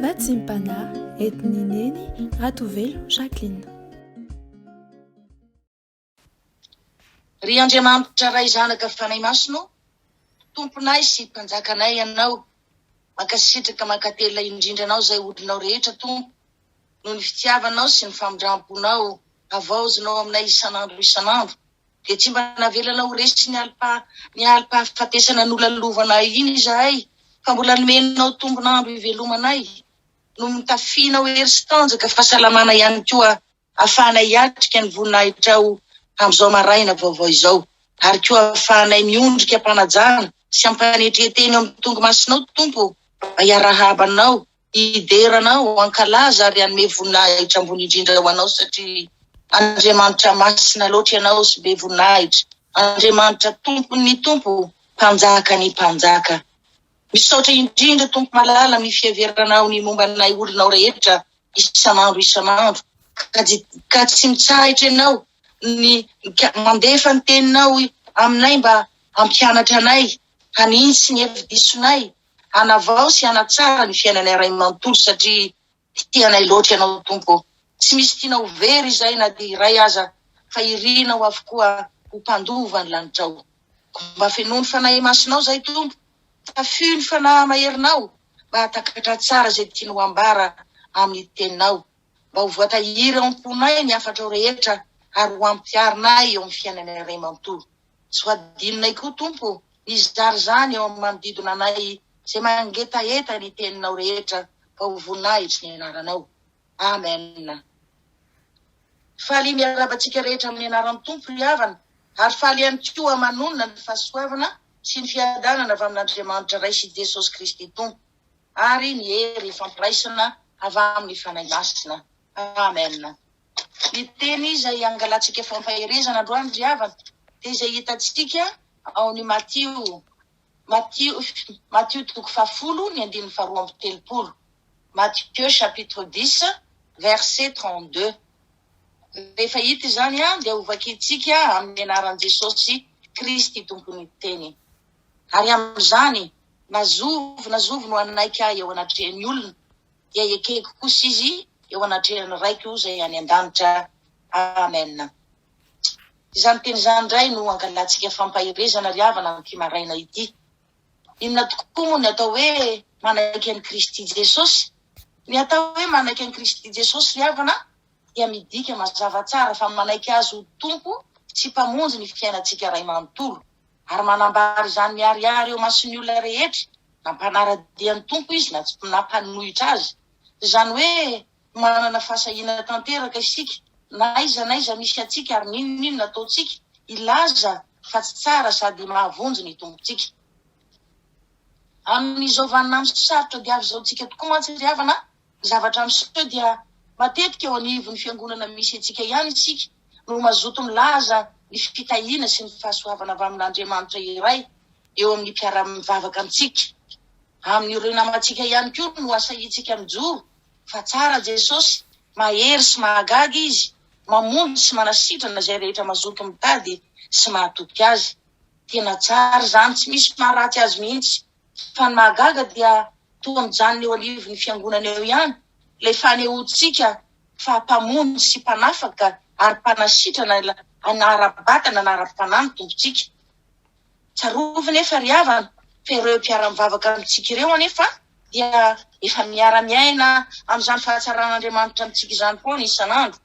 Vatsimpana etnineny Ratovelo Jacqueline. Ry Andriamanitra ray zanaka fanay masino, tomponay sy mpanjakanay ianao, mankasitraka mankatelina indrindra anao zay olonao rehetra tompo, noho ny fitiavanao sy ny famindramponao avaozinao aminay isanandro, dia tsy mba navelanao resy ny alim-pahafatesana nolalovanay iny izahay, fa mbola nomenao tombonandro ivelomanay, no mitafianao hery sy tanjaka fahasalamana ihany koa ahafahanay hiatrika ny voninahitrao amin'izao maraina vaovao izao, ary koa ahafahanay miondrika ampanajana sy ampanetreteny eo amin'ny tongo masinao tompo, mba hiarahabanao, hideranao, ankalaza ary hanome voninahitra ambony indrindra ho anao, satria Andriamanitra masina loatra ianao sy be voninahitra, Andriamanitra tompony tompo, mpanjaka ny mpanjaka. Misaotra indrindra tompo malala ny fiheveranao ny mombanay olonao rehetra isanandro, ka tsy mitsahatra ianao ny mandefa ny teninao aminay mba hampianatra anay, hanintsy ny hevi-disonay, hanavao sy hanatsara ny fiainanay ray manontolo, satria tianay loatra ianao tompo. Tsy misy tianao very izay na dia iray aza, fa irinao avokoa ho mpandova ny lanitrao. Mba fenoa ny fanahy masinao zay tompo, tafio ny fanahy maherinao, mba hatakatra tsara zay tianao ambara amin'ny teninao, mba ho voatahiry ao am-ponay ny afatrao rehetra, ary ho ampiarinay eo amin'ny fiainanay ray manontolo. Tsy ho adininay koa tompo, izary zany eo amin'ny manodidina anay zay mangetaeta ny teninao rehetra, mba ho voninahitra ny anaranao. Amen. Faly miarabantsika rehetra amin'ny anaran'ny tompo ny havana, ary faly ihany koa manonona ny fahasoavana sy ny fiadanana avy amin'Andriamanitra ray sy Jesosy Kristy tompo, ary ny hery fampiraisana avy amin'ny fanahy masina. Amen. Ny teny izay angalatsika fampahirezana androany ry havana, dia izay hitantsika ao ny Matthieu toko 10 ny andininy 12. Matthieu chapitre 10 verset 32. Rehefa hita izany dia hovakitsika amin'ny anaran'i Jesosy Kristy tompony teny. Ary amin'izany nazovo no anaiky eo anatrehan'ny olona, dia ekeko kosa izy eo anatrehan'ny raiko izay any an-danitra. Amen. Izany teny izany indray no angalatsika fampahirezana ry havana amin'ity maraina ity. Inona tokoa moa ny atao hoe manaiky an'i Kristy Jesosy? Ny atao hoe manaiky an'i Kristy Jesosy ry havana dia midika mazava tsara fa manaiky azy ho tompo sy mpamonjy ny fiainantsika ray manontolo, ary manambary izany miariary eo mason'ny olona rehetra, na mpanaradian'ny tompo izy na tsy nampanohitra azy. Izany hoe manana fahasahiana tanteraka isika, na iza misy atsika ary ninona ataotsika, ilaza fa tsy tsara sady mahavonjy ny tompontsika. Amin'izao vanina amin'ny sarotra dia avy izao tsika tokoa mantsy ry havana, zavatra miseho dia matetika eo anivon'ny fiangonana misy antsika ihany isika no mazoto milaza ny fitahiana sy ny fahasoavana avy amin'Andriamanitra iray eo amin'ny mpiara-mivavaka amintsika. Amin'ireo namantsika ihany koa no asahitsika mijoro, fa tsara Jesosy, mahery sy mahagaga izy, mamonjy sy manasitrana izay rehetra mazoto mitady sy mahatoky azy. Tena tsara izany, tsy misy maharatsy azy mihitsy, fa ny mahagaga dia toa mijanona eo anivon'ny fiangonana eo ihany, ilay fanehoantsika fa mpamonjy sy mpanafaka ary mpanasitrana anara-batana anara-panany tompontsika. Tsarovy nefa ry havana, fa ireo mpiara-mivavaka amintsika ireo anefa dia efa miara-miaina amin'izany fahatsaran'Andriamanitra amintsika izany foana isanandro,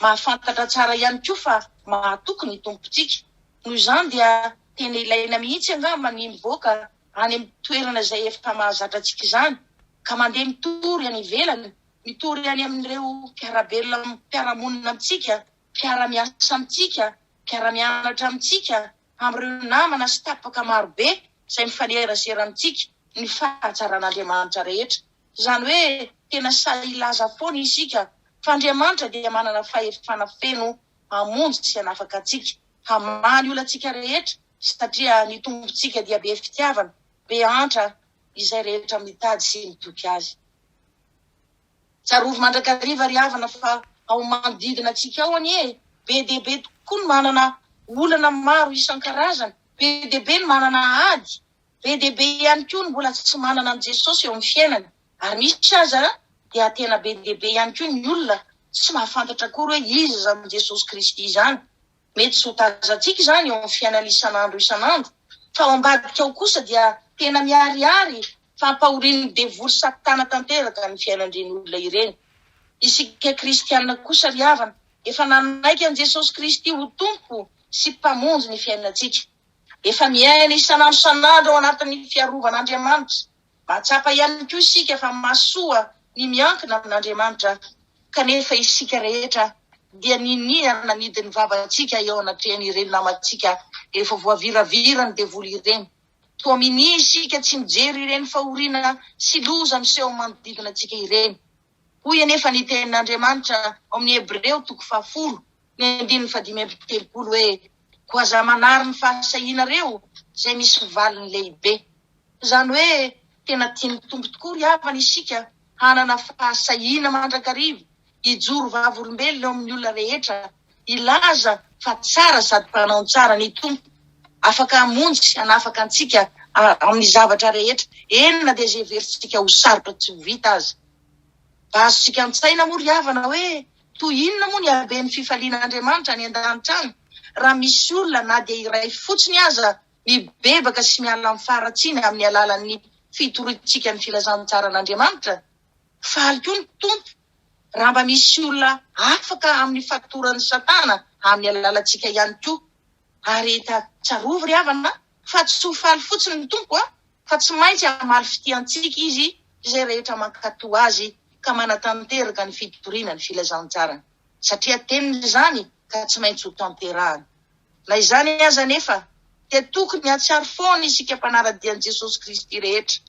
mahafantatra tsara ihany koa fa mahatoky ny tompontsika. Noho izany dia tena ilaina mihitsy angamba ny mivoaka any amin'ny toerana izay efa mahazatra antsika izany, ka mandeha mitory any ivelany, mitory any amin'ireo mpiarabelona, mpiaramonina amintsika, mpiara-miasa amintsika, mpiara-mianatra amintsika, amin'ireo namana sy tapaka marobe izay mifanerasera amintsika ny fahatsaran'Andriamanitra rehetra. Izany hoe tena sahy ilaza foana isika fa Andriamanitra dia manana fahefana feno hamonjy sy hanafaka antsika, hamaly olantsika rehetra, satria ny tompontsika dia be fitiavana, be antra izay rehetra mitady sy mitoky azy. Tsarovy mandrakariva ry havana fa ao manodidina antsika ao anie, be dia be tokoa ny manana olana maro isan-karazany, be dia be ny manana ady, be dia be ihany koa ny mbola tsy manana an' Jesosy eo amin'ny fiainany, Ary misy aza dia tena be dehibe ihany koa ny olona tsy mahafantatra akory hoe izy zany Jesosy Kristy zany. Mety tsy ho tazantsika zany eo amin'ny fiainana isan'andro fa ao ambadika ao kosa dia tena miharihary fampahorian'ny devoly satana tanteraka ny fiainan'ireny olona ireny. Isika kristianina kosa ry havana, efa nanaiky an Jesosy Kristy ho tompo sy mpamonjy ny fiainantsika. Efa miaina isan'andro ao anatin'ny fiarovan'Andriamanitra. Mahatsapa ihany koa isika fa mahasoa ny miankina amin'Andriamanitra, kanefa isika rehetra dia ninihana nidiny vavantsika eo anatrehan'ireny namantsika efa voaviravirany devoly ireny. Toa mini isika tsy mijery ireny fahoriana sy loza miseho manodidina antsika ireny. Hoy anefa ny tenin'Andriamanitra amin'ny Hebreo 10 ny 5:30 hoe ko aza manary ny fahasahianareo izay misy valiny lehibe. Izany hoe tena tiany tompo tokoa ry havana isika hanana fahasahiana mandrakariva, hijoro vavolombelona eo amin'ny olona rehetra, ilaza fa tsara sady mpanao tsara ny tompo, afaka hamonjy anafaka antsika amin'ny zavatra rehetra. Enina dia izay veritsika ho sarotra tsy ho vita aza. Azontsika an-tsaina moa ry havana hoe toy inona moa ny haben'ny fifalian'Andriamanitra ny an-danitra any, raha misy olona na dia iray fotsiny aza mibebaka sy miala amin'ny faratsiny amin'ny alalan'ny fitorintsika ny filazantsara'Andriamanitra. Faly koa ny tompo raha mba misy olona afaka amin'ny fatoran'ny satana amin'ny alalantsika ihany koa. Ary tsarova ry havana fa tsy ho faly fotsiny ny tompo fa tsy maintsy hamaly fitiantsika izy izay rehetra mankato azy ka manatanteraka ny fitoriana ny filazantsara. Satria teniny zany ka tsy maintsy ho tanterahany. Na izany aza nefa dia tokony hatsiaro foana isika mpanaradian'i Jesosy Kristy rehetra,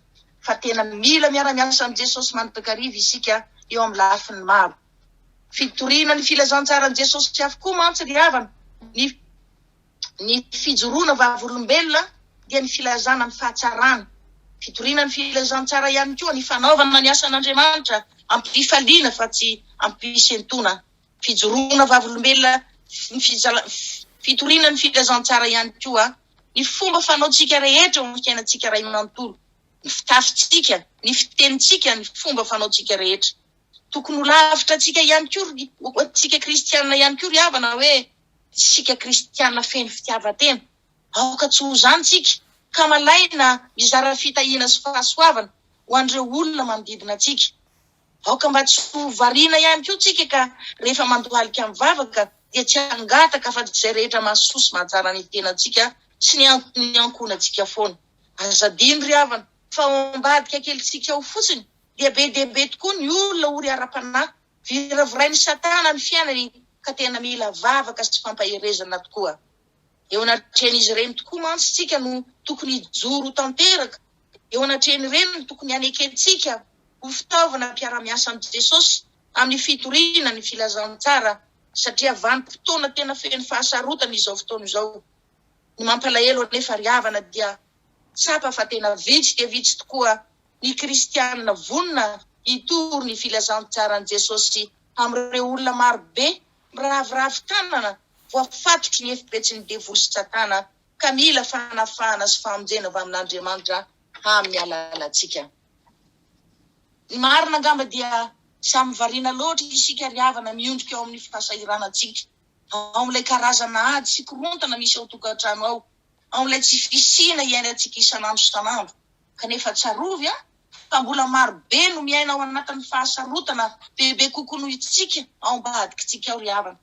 fa tena mila miara-miasa amin'ny Jesosy mandrakariva isika eo amin'ny lafiny maro. Fitoriana ny filazantsarani Jesosy tsy avokoa mantsy ry havana. Ny fijoroana vavolombelona dia ny filazana ny fahatsarana. Fitoriana ny filazantsara ihany koa ny fanaovana ny asan'Andriamanitra ampifaliana fa tsy ampisentona. Fijoroana vavolombelona, fitoriana ny filazantsara ihany koa ny fomba fanaotsika rehetra eo amin'ny fiainantsika ray manontolo, ny fitafitsika, ny fitenitsika, ny fomba fanaotsika rehetra. Tokony ho lavitra atsika ihany koa atsika kristianina ihany koa ry havana hoe isika kristianina feno fitiavan-tena. Aoka tsy ho zany tsika ka malaina mizara fitahiana sy fahasoavana ho an'ireo olona manodidina atsika. Aoka mba tsy ho variana ihany koa tsika ka rehefa mandohalika amin'ny vavaka dia tsy hangataka fa izay rehetra mahasoa sy mahatsara ny tenantsika sy ny ankonantsika foana. Azadino ry havana fa ao ambadika kelitsika ao fotsiny dia be dehibe tokoa ny olona ory ara-panahy, viravorain'ny satana ny fiainany ka tena mila vavaka sy fampaherezana tokoa. Eo anatrehan'izy ireny tokoa mantsy tsika no tokony hijoro tanteraka. Eo anatrehany ireny no tokony hanekentsika ho fitaovana mpiara-miasa amin'ny Jesosy amin'ny fitoriana ny filazantsara, satria vanim-potoana tena feno fahasarotana izao fotoana izao. Ny mampalahelo anefa ry havana dia tsapa fa tena vitsy dia vitsy tokoa ny kristianina vonona hitory ny filazantsarani Jesosy amin'ireo olona maro be miraviravin-tanana voafatotry ny efibetsin'ny devoly sy satana ka mila fanafahana sy famonjena avy amin'Andriamanitra amin'ny alalantsika. Ny marina angamba dia samy variana loatra isika ry havana miondrika eo amin'ny fahasahiranantsika, ao amin'ilay karazana ady sy korontana misy ao tokantrano ao, ao amin'ilay tsy fisina iainantsika isan'andro, kanefa tsarovy fa mbola maro be no miaina ao anatin'ny fahasarotana bebe kokoa noho itsika ao ambadikitsika ao ry havana.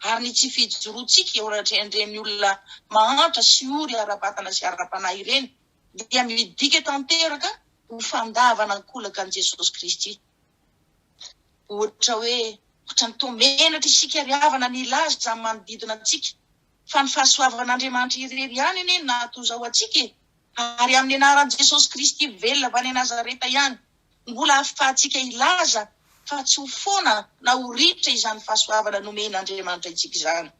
Ary ny tsy fijoroantsika eo anatrehan'ireny olona mahantra sy ory ara-batana sy ara-panahy ireny dia midika tanteraka ho fandavana kolaka an Jesosy Kristy. Ohatra hoe ohatrany tomenatra isika ry havana ny laza amin'ny manodidina antsika, fa ny fahasoavan'Andriamanitra irery ihany anie nahatozao atsika, ary amin'ny anaran'i Jesosy Kristy velona avy any Nazareta ihany mbola ahafahantsika ilaza fa tsy ho foana na ho ritra izany fahasoavana nomen'Andriamanitra itsika izany.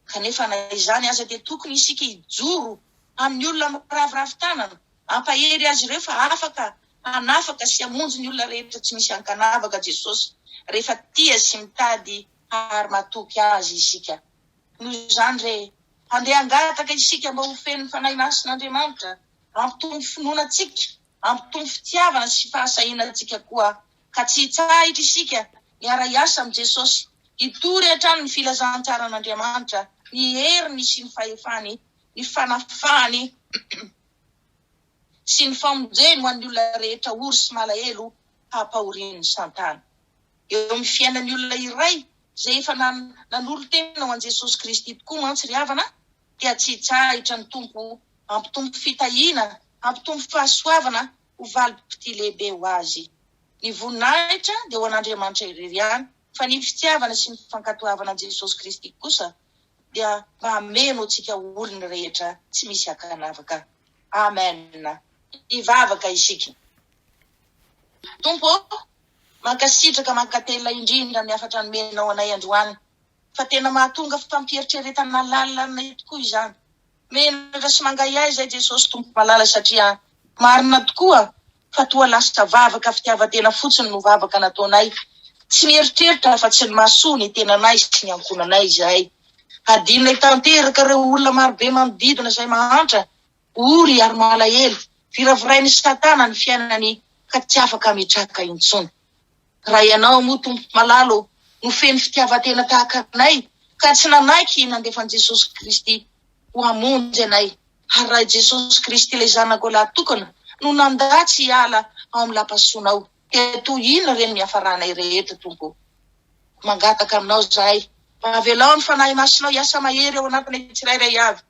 Kanefa na izany aza dia tokony isika hijoro amin'ny olona miraviravin-tanana, ampahery azy ireo fa afaka hanafaka sy hamonjy ny olona rehetra tsy misy ankanavaka Jesosy rehefa tia sy mitady ary matoky azy isika. Noho izany re handeha hangataka isika mba ho feno ny fanahy masin'Andriamanitra, ampitombo finoana antsika Ampitombo fitiavana sy fahasahinantsika koa. Ka tsy hitsahatra isika miara-iasa amin'ny Jesosy. Hitory hatrany ny filazantsara'Andriamanitra, ny heriny sy ny fahefany, ny fanafahany sy ny famonjeny ho an'ny olona rehetra ory sy malahelo hampahorian'ny santana. Eo amin'ny fiainan'ny olona iray izay efa nanolo tena ho an'i Jesosy Kristy tokoa mantsy ry havana, dia tsy hitsahatra ny tompo ampitombo fitahiana, ampitombo fahasoavana ho valim-pity lehibe ho azy. Ny voninahitra dia ho an'Andriamanitra irery ihany, fa ny fitiavana sy ny fankatoavana an'i Jesosy Kristy kosa dia mba hameno antsika olona rehetra tsy misy ankanavaka. Amen. Hivavaka isika. Tompo, mankasitraka mankatelina indrindra ny afatra nomenao anay androany, fa tena mahatonga fampieritrretana lalanay tokoa izany. Menatra sy mangay ahy izay Jesosy tompo malala satria marina tokoa fa toa lasa vavaka fitiavatena fotsiny no vavaka nataonay. Tsy mieritreritra fa tsy ny mahasoa ny tenanay sy ny ankonanay izay. Adinay tanteraka ireo olona marobe manodidina izay mahantra, ory ary malahelo, viravirain'ny satana ny fiainany ka tsy afaka mitraka intsony. Raha ianao moa tompo malalo no feno fitiavatena tahaka anay, ka tsy nanaiky nandefa Jesosy Kristy ho hamonjy anay. Ary raha Jesosy Kristy ilay zanako lahy tokana no nandatsy hiala ao amin'ny lampasoanao, dia toy inona reny miafaranay rehetra tompo. Mangataka aminao zahay, mahavelao ny fanahy masinao hiasa mahery ao anatinay tsirairay avy,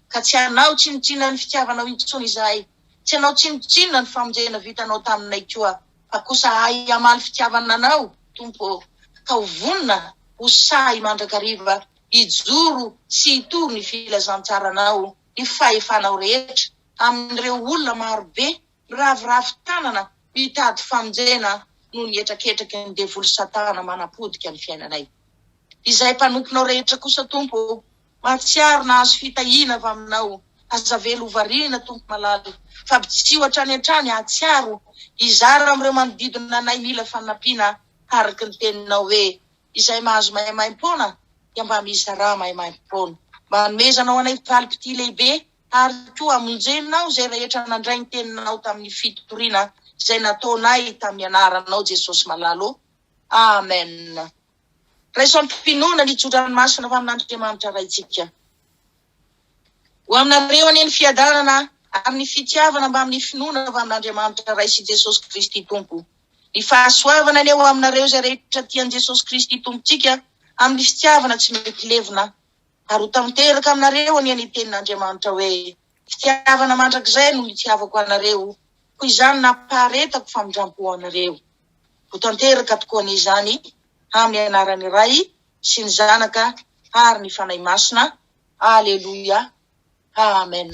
ka tsy anao tsinotsinona ny fitiavanao intsony izahay, tsy anao tsinotsinona ny famonjena vitanao taminay koa, fa kosa ahy hamaly fitiavana anao tompo, ka ho vonina ho sahy mandrakariva, hijoro sy hitory ny filazantsaranao, ny fahefanao rehetra amin'ireo olona marobe miravoravo tanana mitady famonjena no nietraketraky ny devoly satana manapodika ny fiainanay. Izay mpanomponao rehetra kosa tompo, mahatsiaro nahazo fitahiana avy aminao, azavelo hovariana tompo malalo, fa tsy hatrany hatrany hatsiaro izara amin'ireo manodidina anay mila fanampiana araky ny teninao hoe izay mahazo mahaimaim-pona dia mba mizara mahaimaim-pona. Mba hanomezanao anay valim-pity lehibe ary koa hamonjenao izay rehetra nandray ny teninao tamin'ny fitoriana izay nataonay tamin'ny anaranao Jesosy malalo. Amen. Raiso ampinoana ny jodranomasina avy amin'Andriamanitra raitsika. Ho aminareo aneny fiadanana amin'ny fitiavana mba amin'ny finoana avy amin'Andriamanitra ray sy Jesosy Kristy tompo. Ny fahasoavana ny eo aminareo izay rehetra tian'i Jesosy Kristy tompontsika amin'ny fitiavana tsy mety levina. Ary ho tamiteraka aminareo any tenin'Andriamanitra hoe fitiavana mandrakizay no nitiavako anareo, ko izany nampaharetako famindrampo anareo. Ho tanteraka tokoa n'izany amin'ny anarany Ray sy ny Zanaka ary ny Fanahy Masina. Aleluia. Amen.